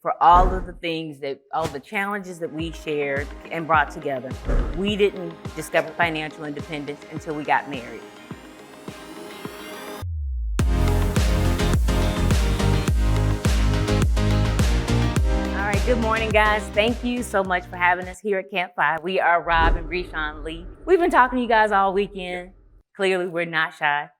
for all of the things all the challenges that we shared and brought together. We didn't discover financial independence until we got married. All right, good morning, guys. Thank you so much for having us here at CampFI. We are Rob and Reshawn Lee. We've been talking to you guys all weekend. Clearly, we're not shy.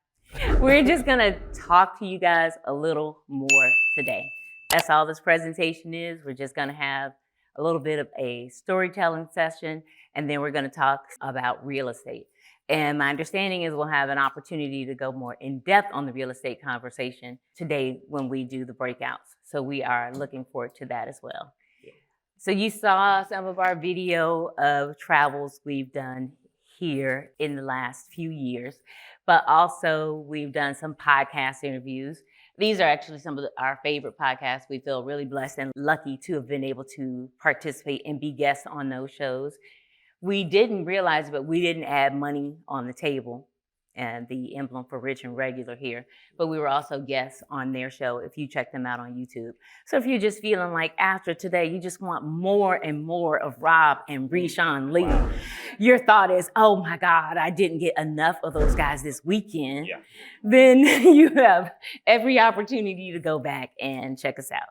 We're just gonna talk to you guys a little more today. That's all this presentation is. We're just gonna have a little bit of a storytelling session, and then we're gonna talk about real estate. And my understanding is we'll have an opportunity to go more in depth on the real estate conversation today when we do the breakouts. So we are looking forward to that as well. So you saw some of our video of travels we've done here in the last few years, but also we've done some podcast interviews. These are actually some of our favorite podcasts. We feel really blessed and lucky to have been able to participate and be guests on those shows. We didn't realize, but we didn't add money on the table and the emblem for Rich and Regular here, but we were also guests on their show if you check them out on YouTube. So if you're just feeling like after today, you just want more and more of Rob and Reshawn Lee, your thought is, oh my God, I didn't get enough of those guys this weekend, then you have every opportunity to go back and check us out.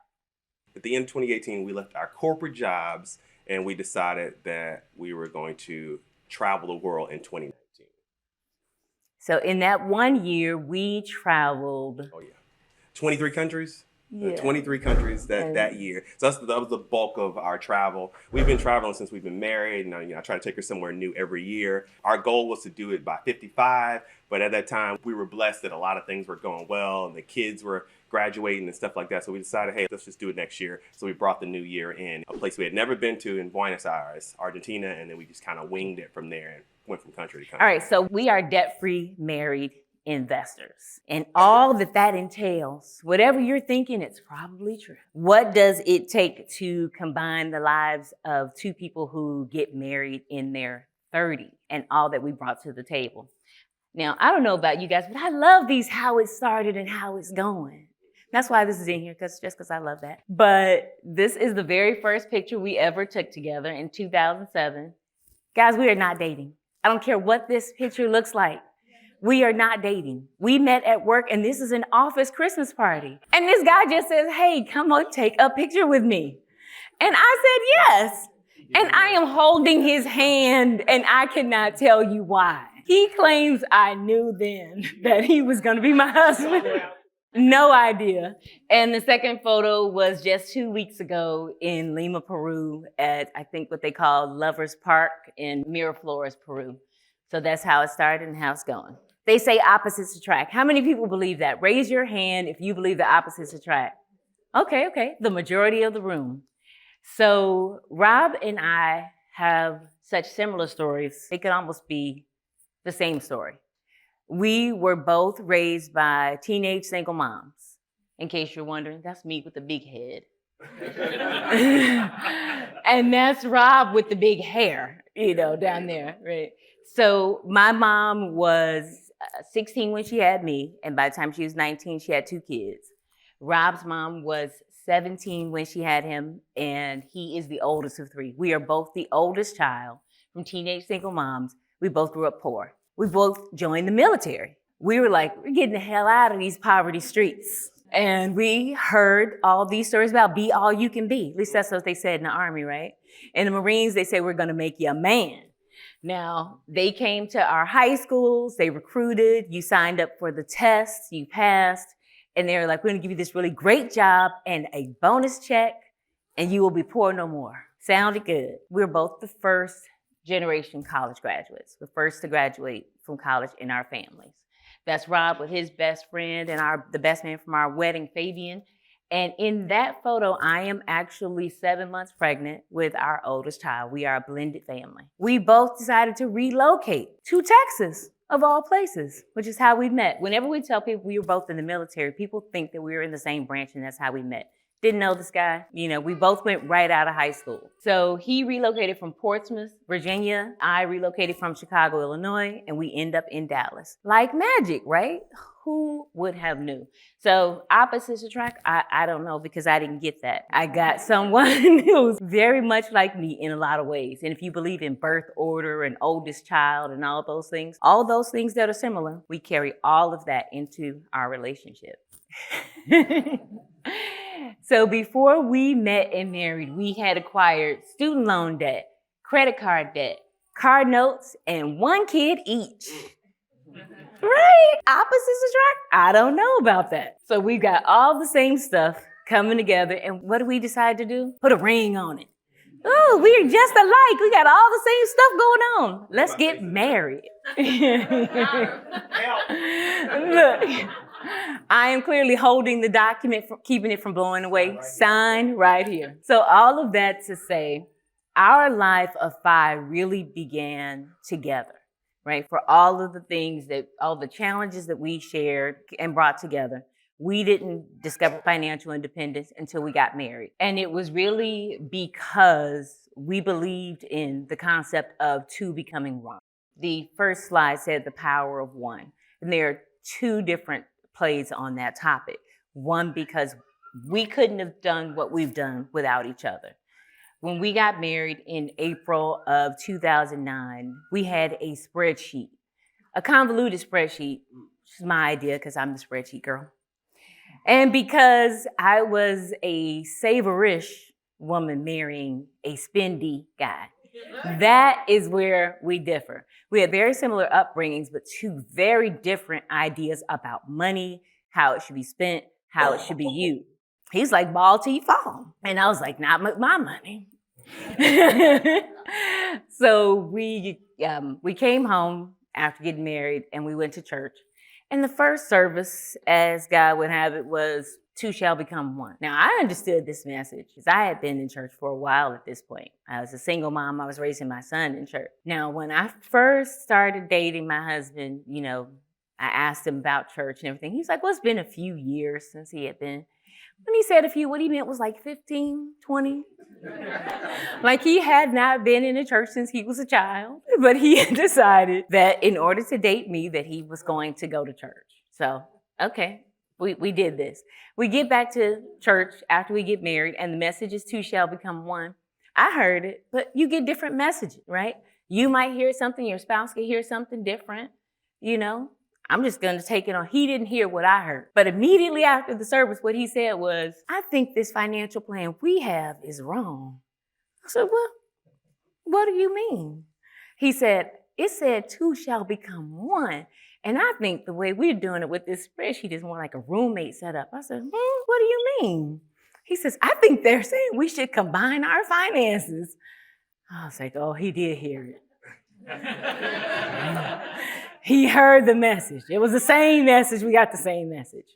At the end of 2018, we left our corporate jobs and we decided that we were going to travel the world in 2019. So in that 1 year, we traveled. 23 countries? 23 countries that year. So that was the bulk of our travel. We've been traveling since we've been married, and I try to take her somewhere new every year. Our goal was to do it by 55, but at that time, we were blessed that a lot of things were going well, and the kids were graduating and stuff like that. So we decided, hey, let's just do it next year. So we brought the new year in a place we had never been to in Buenos Aires, Argentina, and then we just kind of winged it from there and went from country to country. All right, so we are debt-free married investors, and all that entails, whatever you're thinking, it's probably true. What does it take to combine the lives of two people who get married in their 30s and all that we brought to the table? Now, I don't know about you guys, but I love these how it started and how it's going. That's why this is in here, just because I love that. But this is the very first picture we ever took together in 2007. Guys, we are not dating. I don't care what this picture looks like. We are not dating. We met at work, and this is an office Christmas party. And this guy just says, hey, come on, take a picture with me. And I said, yes. And I am holding his hand, and I cannot tell you why. He claims I knew then that he was going to be my husband. No idea. And the second photo was just 2 weeks ago in Lima, Peru at, I think, what they call Lovers Park in Miraflores, Peru. So that's how it started and how it's going. They say opposites attract. How many people believe that? Raise your hand if you believe the opposites attract. Okay. The majority of the room. So Rob and I have such similar stories. They could almost be the same story. We were both raised by teenage single moms. In case you're wondering, that's me with the big head. And that's Rob with the big hair, down there, right? So my mom was 16 when she had me, and by the time she was 19, she had 2 kids. Rob's mom was 17 when she had him, and he is the oldest of 3. We are both the oldest child from teenage single moms. We both grew up poor. We both joined the military. We were like, we're getting the hell out of these poverty streets. And we heard all these stories about be all you can be. At least that's what they said in the Army, right? In the Marines, they say, we're going to make you a man. Now, they came to our high schools, they recruited, you signed up for the tests, you passed, and they were like, we're going to give you this really great job and a bonus check, and you will be poor no more. Sounded good. We're both the first generation college graduates. We're first to graduate from college in our families. That's Rob with his best friend and the best man from our wedding, Fabian. And in that photo, I am actually 7 months pregnant with our oldest child. We are a blended family. We both decided to relocate to Texas, of all places, which is how we met. Whenever we tell people we were both in the military, people think that we were in the same branch, and that's how we met. Didn't know this guy. We both went right out of high school. So he relocated from Portsmouth, Virginia. I relocated from Chicago, Illinois, and we end up in Dallas. Like magic, right? Who would have knew? So opposites attract? I don't know, because I didn't get that. I got someone who's very much like me in a lot of ways. And if you believe in birth order and oldest child and all those things that are similar, we carry all of that into our relationship. So before we met and married, we had acquired student loan debt, credit card debt, car notes, and one kid each. Right? Opposites attract? I don't know about that. So we've got all the same stuff coming together. And what do we decide to do? Put a ring on it. Oh, we're just alike. We got all the same stuff going on. Let's get married. Look, I am clearly holding the document, keeping it from blowing away. Sign right here. So all of that to say, our life of 5 really began together. Right? For all of the things all the challenges that we shared and brought together, we didn't discover financial independence until we got married. And it was really because we believed in the concept of 2 becoming 1. The first slide said the power of 1. And there are 2 different plays on that topic. 1, because we couldn't have done what we've done without each other. When we got married in April of 2009, we had a spreadsheet, a convoluted spreadsheet, which is my idea because I'm the spreadsheet girl. And because I was a saverish woman marrying a spendy guy, that is where we differ. We had very similar upbringings, but 2 very different ideas about money, how it should be spent, how it should be used. He's like, ball till you fall. And I was like, not with my money. So we came home after getting married and we went to church. And the first service, as God would have it, was 2 shall become 1. Now, I understood this message because I had been in church for a while at this point. I was a single mom. I was raising my son in church. Now, when I first started dating my husband, I asked him about church and everything. He's like, well, it's been a few years since he had been. When he said a few, what he meant was like 15, 20. Like he had not been in a church since he was a child, but he decided that in order to date me, that he was going to go to church. So, okay, we did this. We get back to church after we get married, and the message is 2 shall become 1. I heard it, but you get different messages, right? You might hear something, your spouse could hear something different, I'm just going to take it on. He didn't hear what I heard. But immediately after the service, what he said was, I think this financial plan we have is wrong. I said, well, what do you mean? He said, it said 2 shall become 1. And I think the way we're doing it with this spreadsheet is more like a roommate setup. I said, what do you mean? He says, I think they're saying we should combine our finances. I was like, oh, he did hear it. He heard the message. It was the same message. We got the same message.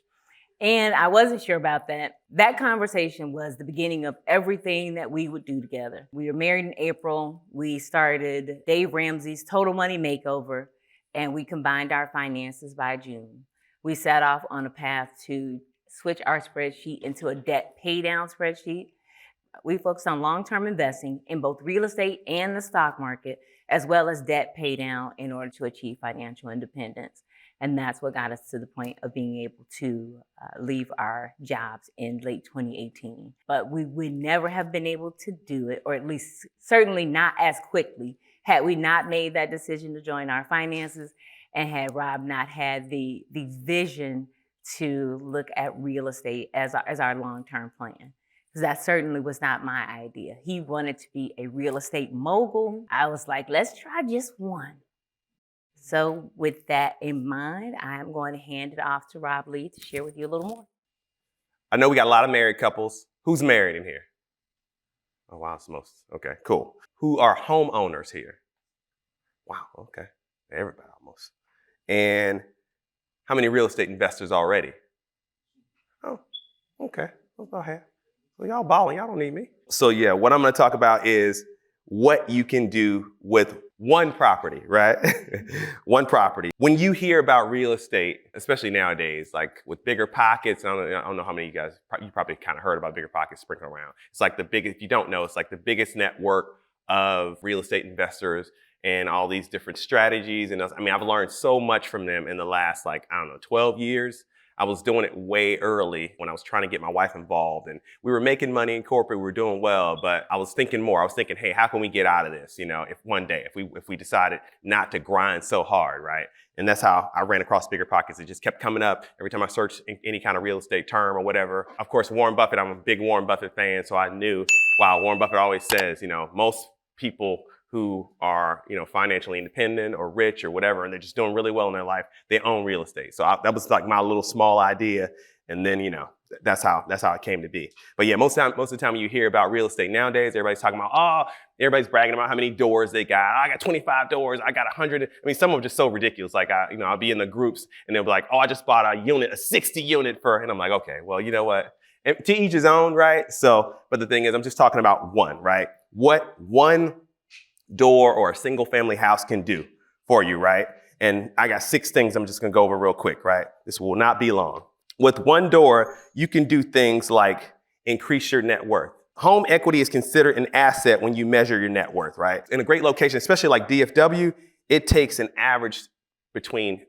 And I wasn't sure about that. That conversation was the beginning of everything that we would do together. We were married in April. We started Dave Ramsey's Total Money Makeover, and we combined our finances by June. We set off on a path to switch our spreadsheet into a debt pay down spreadsheet. We focused on long-term investing in both real estate and the stock market, as well as debt pay down in order to achieve financial independence. And that's what got us to the point of being able to leave our jobs in late 2018. But we would never have been able to do it, or at least certainly not as quickly, had we not made that decision to join our finances and had Rob not had the vision to look at real estate as our long-term plan. Because that certainly was not my idea. He wanted to be a real estate mogul. I was like, let's try just one. So with that in mind, I'm going to hand it off to Rob Lee to share with you a little more. I know we got a lot of married couples. Who's married in here? Oh, wow, it's most. Okay, cool. Who are homeowners here? Wow, okay. Everybody almost. And how many real estate investors already? Oh, okay. Well, go ahead. Well, y'all balling. Y'all don't need me. So yeah, what I'm going to talk about is what you can do with one property, right? One property. When you hear about real estate, especially nowadays, like with Bigger Pockets, I don't know how many of you probably kind of heard about Bigger Pockets sprinkling around. It's like the biggest, if you don't know, it's like the biggest network of real estate investors and all these different strategies. And I mean, I've learned so much from them in the last, 12 years. I was doing it way early when I was trying to get my wife involved, and we were making money in corporate, we were doing well, but I was thinking more. I was thinking, hey, how can we get out of this? If one day, if we decided not to grind so hard, right? And that's how I ran across Bigger Pockets. It just kept coming up every time I searched any kind of real estate term or whatever. Of course, Warren Buffett, I'm a big Warren Buffett fan, so I knew, wow, Warren Buffett always says, most people who are, financially independent or rich or whatever, and they're just doing really well in their life, they own real estate. So that was like my little small idea. And then, that's how it came to be. But yeah, most of the time you hear about real estate nowadays, everybody's talking about, everybody's bragging about how many doors they got. I got 25 doors. I got 100. I mean, some of them are just so ridiculous. Like, I'll be in the groups and they'll be like, I just bought a 60 unit and I'm like, okay, well, you know what? And to each his own, right? So, but the thing is, I'm just talking about one, right? What one door or a single family house can do for you, right? And I got 6 things I'm just gonna go over real quick, right? This will not be long. With one door, you can do things like increase your net worth. Home equity is considered an asset when you measure your net worth, right? In a great location, especially like DFW, it takes an average between,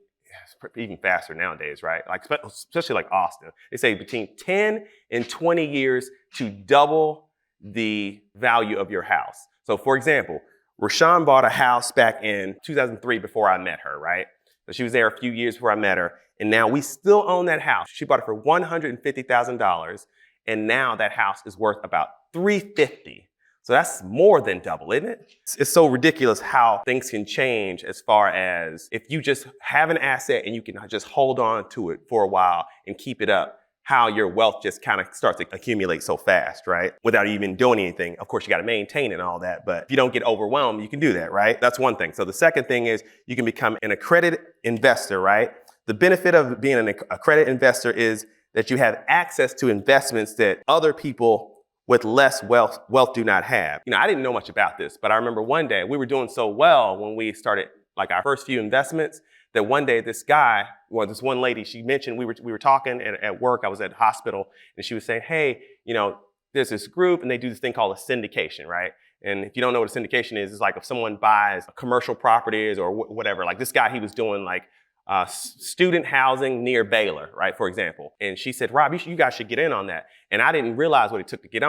even faster nowadays, right? Like, especially like Austin, they say between 10 and 20 years to double the value of your house. So for example, Reshawn bought a house back in 2003 before I met her, right? So she was there a few years before I met her. And now we still own that house. She bought it for $150,000. And now that house is worth about $350,000. So that's more than double, isn't it? It's so ridiculous how things can change as far as if you just have an asset and you can just hold on to it for a while and keep it up, how your wealth just kind of starts to accumulate so fast, right? Without even doing anything. Of course, you got to maintain it and all that, but if you don't get overwhelmed, you can do that, right? That's one thing. So the second thing is you can become an accredited investor, right? The benefit of being an accredited investor is that you have access to investments that other people with less wealth do not have. I didn't know much about this, but I remember one day we were doing so well when we started like our first few investments that one day this one lady, she mentioned, we were talking at work, I was at the hospital, and she was saying, hey, there's this group and they do this thing called a syndication, right? And if you don't know what a syndication is, it's like if someone buys commercial properties or whatever, like this guy, he was doing like student housing near Baylor, right, for example. And she said, Rob, you guys should get in on that. And I didn't realize what it took to get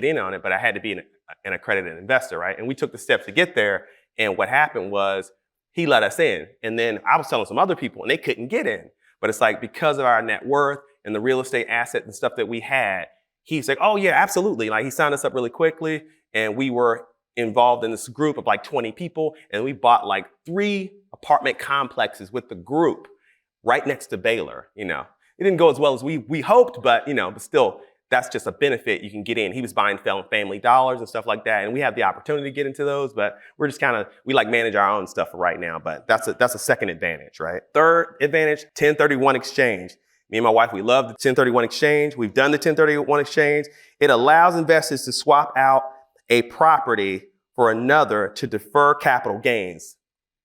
in on it, but I had to be an accredited investor, right? And we took the steps to get there. And what happened was he let us in. And then I was telling some other people and they couldn't get in. But it's like because of our net worth and the real estate assets and stuff that we had, he's like, oh yeah, absolutely. Like he signed us up really quickly and we were involved in this group of like 20 people. And we bought like 3 apartment complexes with the group right next to Baylor. It didn't go as well as we hoped, but but still, that's just a benefit you can get in. He was buying Family Dollars and stuff like that. And we have the opportunity to get into those, but we're just we like manage our own stuff for right now. But that's a second advantage, right? Third advantage, 1031 exchange. Me and my wife, we love the 1031 exchange. We've done the 1031 exchange. It allows investors to swap out a property for another to defer capital gains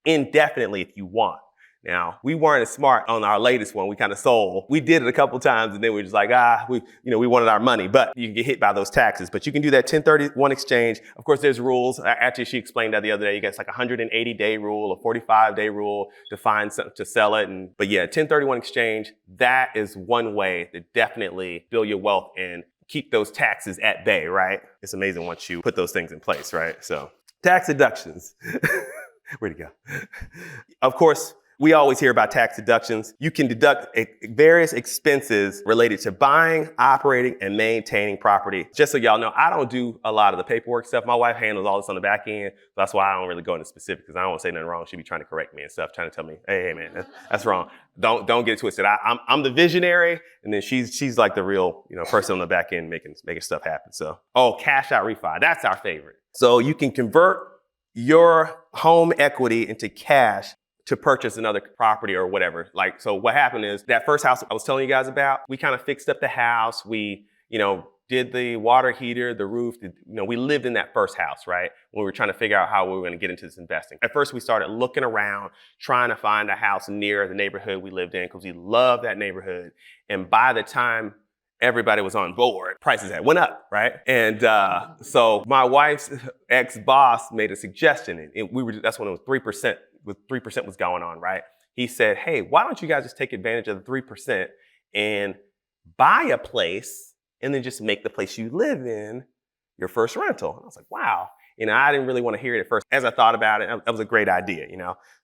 indefinitely if you want. Now, we weren't as smart on our latest one. We kind of sold. We did it a couple times and then we were just like, we wanted our money, but you can get hit by those taxes. But you can do that 1031 exchange. Of course, there's rules. Actually, she explained that the other day. You got like a 180-day rule, a 45-day rule to find something to sell it. But yeah, 1031 exchange, that is one way to definitely build your wealth and keep those taxes at bay, right? It's amazing once you put those things in place, right? So tax deductions. Where'd it go? Of course, we always hear about tax deductions. You can deduct various expenses related to buying, operating, and maintaining property. Just so y'all know, I don't do a lot of the paperwork stuff. My wife handles all this on the back end. That's why I don't really go into specifics because I don't want to say nothing wrong. She'd be trying to correct me and stuff, trying to tell me, hey man, that's wrong. Don't get it twisted. I'm the visionary, and then she's like the real person on the back end making stuff happen. So, cash out refi. That's our favorite. So you can convert your home equity into cash to purchase another property or whatever. So what happened is that first house I was telling you guys about, we kind of fixed up the house. We, did the water heater, the roof. We lived in that first house, right? When we were trying to figure out how we were going to get into this investing. At first, we started looking around, trying to find a house near the neighborhood we lived in because we loved that neighborhood. And by the time everybody was on board, prices had went up, right? And so my wife's ex-boss made a suggestion, and that's when it was 3%. 3% was going on, right? He said, hey, why don't you guys just take advantage of the 3% and buy a place and then just make the place you live in your first rental? And I was like, wow. I didn't really want to hear it at first. As I thought about it, that was a great idea,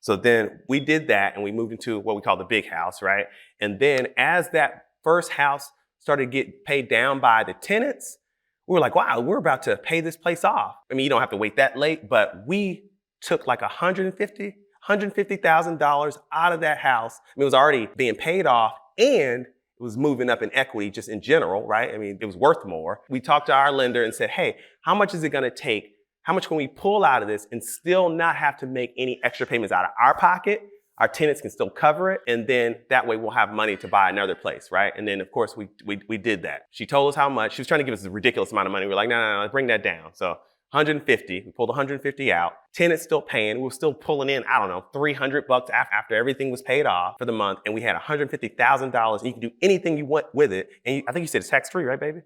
So then we did that and we moved into what we call the big house, right? And then as that first house started to get paid down by the tenants, we were like, wow, we're about to pay this place off. I mean, you don't have to wait that late, but we took like $150,000 out of that house. I mean, it was already being paid off and it was moving up in equity just in general, right? I mean, it was worth more. We talked to our lender and said, hey, how much is it going to take? How much can we pull out of this and still not have to make any extra payments out of our pocket? Our tenants can still cover it. And then that way we'll have money to buy another place, right? And then of course we did that. She told us how much. She was trying to give us a ridiculous amount of money. We were like, no, bring that down. So 150, we pulled 150 out. Tenants still paying. We were still pulling in, I don't know, $300 after everything was paid off for the month. And we had $150,000 and you can do anything you want with it. And I think you said it's tax-free, right, baby?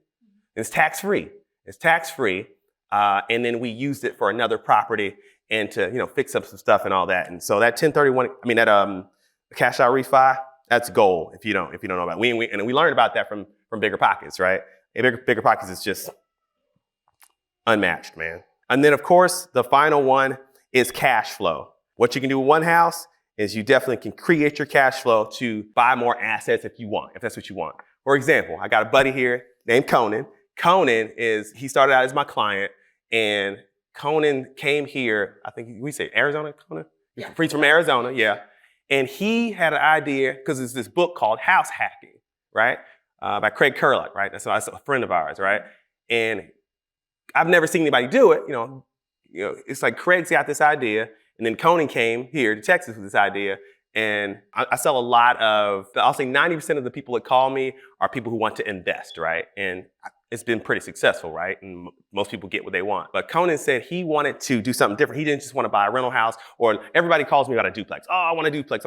It's tax-free. It's tax-free. And then we used it for another property and to, fix up some stuff and all that. And so that 1031, that cash out refi, that's gold if you don't know about it. And we learned about that from Bigger Pockets, right? And Bigger Pockets is just unmatched, man. And then of course, the final one is cash flow. What you can do with one house is you definitely can create your cash flow to buy more assets if that's what you want. For example, I got a buddy here named Conan. He started out as my client, and Conan came here, I think we say Arizona, Conan? Yeah. He's from Arizona, yeah. And he had an idea, because there's this book called House Hacking, right? By Craig Kurlock, right? That's a friend of ours, right? And I've never seen anybody do it, it's like Craig's got this idea, and then Conan came here to Texas with this idea, and I sell a lot of, I'll say 90% of the people that call me are people who want to invest, right? And it's been pretty successful, right? And most people get what they want. But Conan said he wanted to do something different. He didn't just want to buy a rental house, or everybody calls me about a duplex. Oh, I want a duplex.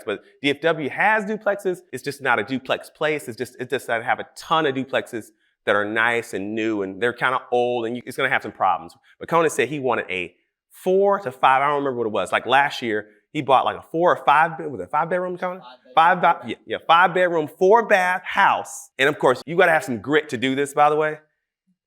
But DFW has duplexes. It's just not a duplex place. It just doesn't have a ton of duplexes that are nice and new, and they're kind of old, and it's going to have some problems. But Conan said he wanted a 4 to 5, I don't remember what it was. Like last year, he bought like a 4 or 5, was it 5 bedroom, Conan? 5 bedroom, 4 bath house. And of course, you got to have some grit to do this, by the way.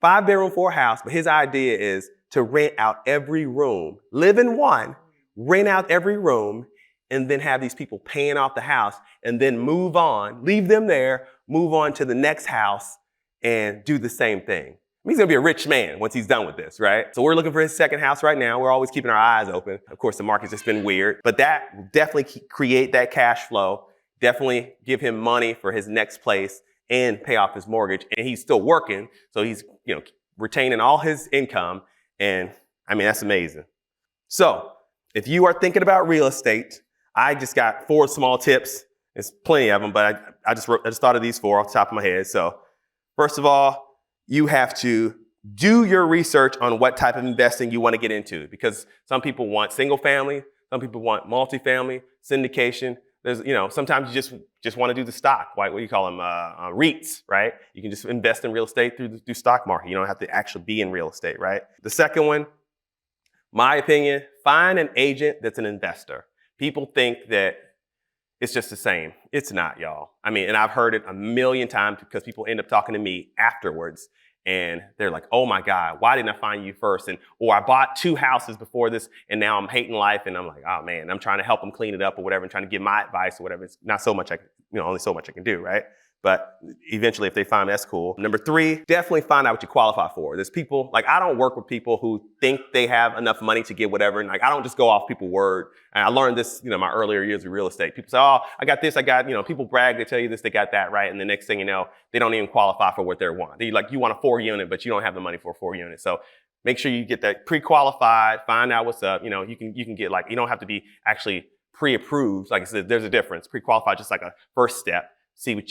5 bedroom, 4 house, but his idea is to rent out every room, live in one, rent out every room, and then have these people paying off the house, and then move on, leave them there, move on to the next house, and do the same thing. He's gonna be a rich man once he's done with this, right? So we're looking for his second house right now. We're always keeping our eyes open. Of course, the market's just been weird, but that will definitely create that cash flow, definitely give him money for his next place and pay off his mortgage. And he's still working, so he's retaining all his income. And that's amazing. So if you are thinking about real estate, I just got 4 small tips. There's plenty of them, but I just thought of these 4 off the top of my head. So first of all, you have to do your research on what type of investing you want to get into, because some people want single family, some people want multifamily, syndication. There's, sometimes you just want to do the stock. What do you call them? REITs, right? You can just invest in real estate through stock market. You don't have to actually be in real estate, right? The second one, my opinion, find an agent that's an investor. People think that it's just the same. It's not, y'all. And I've heard it a million times because people end up talking to me afterwards and they're like, oh my God, why didn't I find you first? Or I bought 2 houses before this and now I'm hating life. And I'm like, oh man, I'm trying to help them clean it up or whatever and trying to give my advice or whatever. It's not so much, only so much I can do, right? But eventually if they find me, that's cool. Number 3, definitely find out what you qualify for. There's people, I don't work with people who think they have enough money to get whatever. And I don't just go off people's word. And I learned this, my earlier years of real estate. People say, oh, I got this, people brag, they tell you this, they got that, right? And the next thing you know, they don't even qualify for what they want. You want a 4 unit, but you don't have the money for a 4 unit. So make sure you get that pre-qualified, find out what's up. You can get you don't have to be actually pre-approved. Like I said, there's a difference. Pre-qualified, just like a first step. See what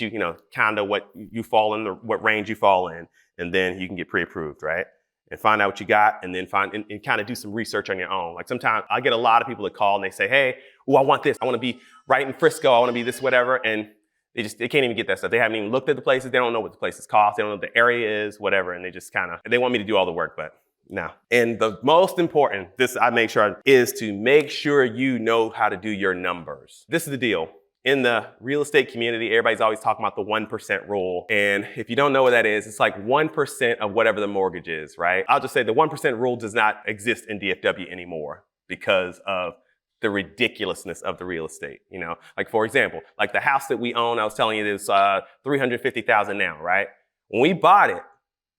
what you fall in, what range you fall in. and then you can get pre-approved, right? And find out what you got, and then find and kind of do some research on your own. Like sometimes I get a lot of people that call and they say, hey, I want this. I want to be right in Frisco. I want to be this, whatever. And they can't even get that stuff. They haven't even looked at the places. They don't know what the places cost. They don't know what the area is, whatever. And they just they want me to do all the work, but no. And the most important, this I make sure, is to make sure you know how to do your numbers. This is the deal. In the real estate community, everybody's always talking about the 1% rule. And if you don't know what that is, it's like 1% of whatever the mortgage is, right? I'll just say the 1% rule does not exist in DFW anymore because of the ridiculousness of the real estate. You know, like for example, like the house that we own, I was telling you, is $350,000 now, right? When we bought it,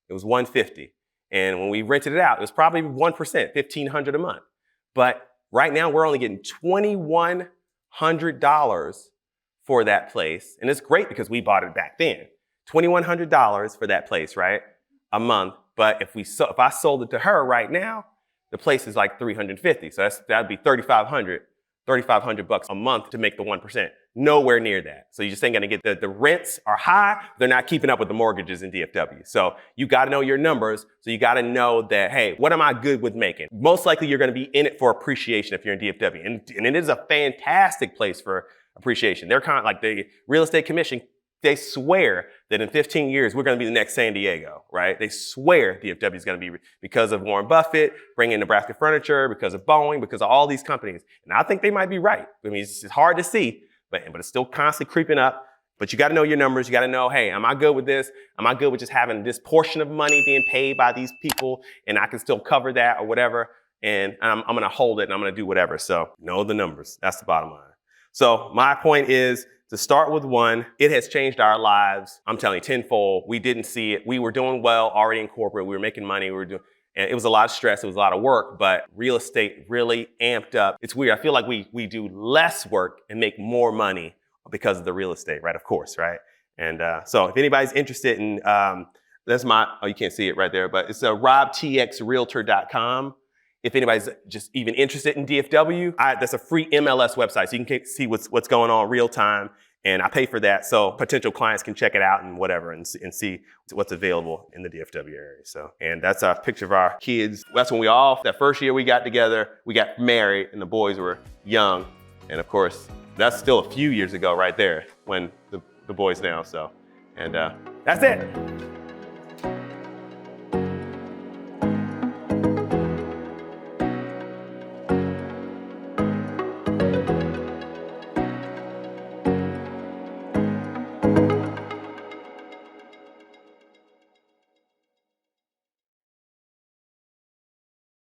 it was $150,000. And when we rented it out, it was probably 1%, $1,500 a month. But right now we're only getting $2,100 for that place. And it's great because we bought it back then. $2,100 for that place, right? A month. But if I sold it to her right now, the place is like $350. So that'd be $3,500 a month to make the 1%. Nowhere near that. So you just ain't gonna get the rents are high. They're not keeping up with the mortgages in DFW. So you gotta know your numbers. So you gotta know that, hey, what am I good with making? Most likely you're gonna be in it for appreciation if you're in DFW. And it is a fantastic place for appreciation. They're kind of like the real estate commission. They swear that in 15 years, we're going to be the next San Diego, right? They swear DFW is going to be, because of Warren Buffett, bringing Nebraska furniture, because of Boeing, because of all these companies. And I think they might be right. I mean, it's hard to see, but it's still constantly creeping up. But you got to know your numbers. You got to know, hey, am I good with this? Am I good with just having this portion of money being paid by these people and I can still cover that or whatever? And I'm going to hold it and I'm going to do whatever. So know the numbers. That's the bottom line. So my point is, to start with one, it has changed our lives. I'm telling you, tenfold. We didn't see it. We were doing well already in corporate. We were making money. And it was a lot of stress. It was a lot of work, but real estate really amped up. It's weird. I feel like we do less work and make more money because of the real estate, right? Of course, right? And so if anybody's interested in, that's you can't see it right there, but it's robtxrealtor.com. If anybody's just even interested in DFW, that's a free MLS website. So you can see what's going on real time. And I pay for that so potential clients can check it out and whatever and see what's available in the DFW area. So, and that's a picture of our kids. That's when that first year we got together, we got married and the boys were young. And of course, that's still a few years ago right there when the boys now. So, and that's it.